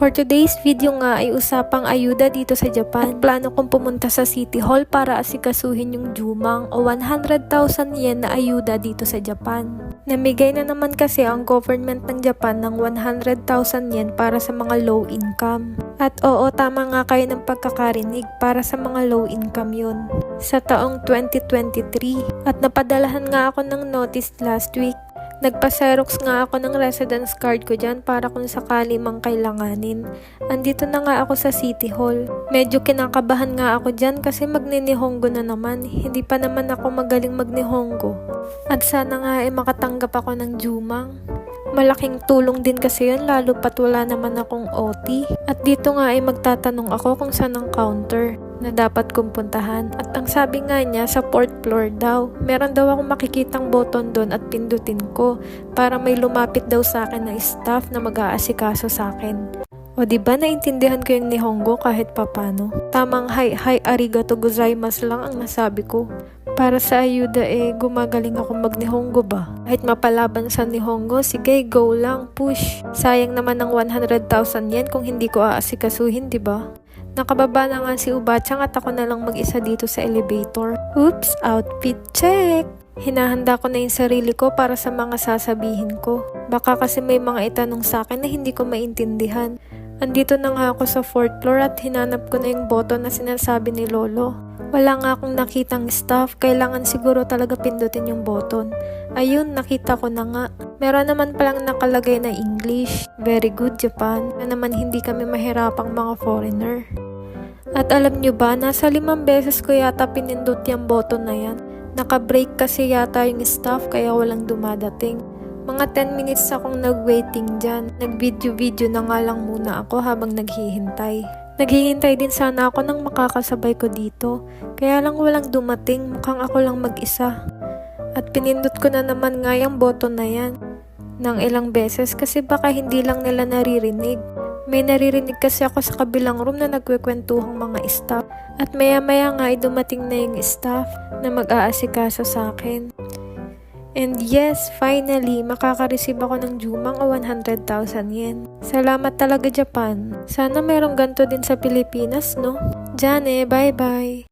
For today's video nga ay usapang ayuda dito sa Japan. At plano kong pumunta sa City Hall para asikasuhin yung Jumang o 100,000 yen na ayuda dito sa Japan. Namigay na naman kasi ang government ng Japan ng 100,000 yen para sa mga low income. At oo, tama nga kayo ng pagkakarinig, para sa mga low income yun. Sa taong 2023. At napadalahan nga ako ng notice last week. Nagpa-Xerox nga ako ng residence card ko dyan para kung sakali mang kailanganin. Andito na nga ako sa City Hall. Medyo kinakabahan nga ako dyan kasi magninihongo na naman. Hindi pa naman ako magaling magnihongo. At sana nga ay makatanggap ako ng Jumang. Malaking tulong din kasi yun lalo pat wala naman akong OT. At dito nga ay magtatanong ako kung saan ang counter na dapat kong puntahan. At ang sabi nga niya sa 4th floor daw. Meron daw akong makikitang button doon at pindutin ko para may lumapit daw sa akin na staff na mag-aasikaso sa akin. O diba naintindihan ko yung nihongo kahit papano. Tamang hi arigato gozaimasu lang ang nasabi ko. Para sa ayuda gumagaling ako magnihongo ba? Kahit mapalaban sa nihongo, sige go lang, push. Sayang naman ng 100,000 yen kung hindi ko aasikasuhin, diba? Nakababa na nga si Ubachang at ako na lang mag-isa dito sa elevator. Oops, outfit check! Hinahanda ko na yung sarili ko para sa mga sasabihin ko. Baka kasi may mga itanong sa akin na hindi ko maintindihan. Andito na nga ako sa 4th floor at hinanap ko na yung button na sinasabi ni Lolo. Wala nga akong nakitang staff, kailangan siguro talaga pindutin yung button. Ayun, nakita ko na nga. Meron naman palang nakalagay na English. Very good, Japan. Na naman hindi kami mahirapang mga foreigner. At alam nyo ba, nasa 5 beses ko yata pinindot yung button na yan. Naka-break kasi yata yung staff kaya walang dumadating. Mga 10 minutes akong nag-waiting dyan. Nag-video-video na nga lang muna ako habang naghihintay. Naghihintay din sana ako ng makakasabay ko dito. Kaya lang walang dumating, mukhang ako lang mag-isa. At pinindot ko na naman nga yung button na yan ng ilang beses kasi baka hindi lang nila naririnig. May naririnig kasi ako sa kabilang room na nagkwekwentuhang mga staff. At maya-maya nga ay dumating na yung staff na mag-aasikaso sa akin. And yes, finally, makaka-receive ako ng Jumang o 100,000 yen. Salamat talaga Japan. Sana merong ganito din sa Pilipinas, no? Diyan bye-bye!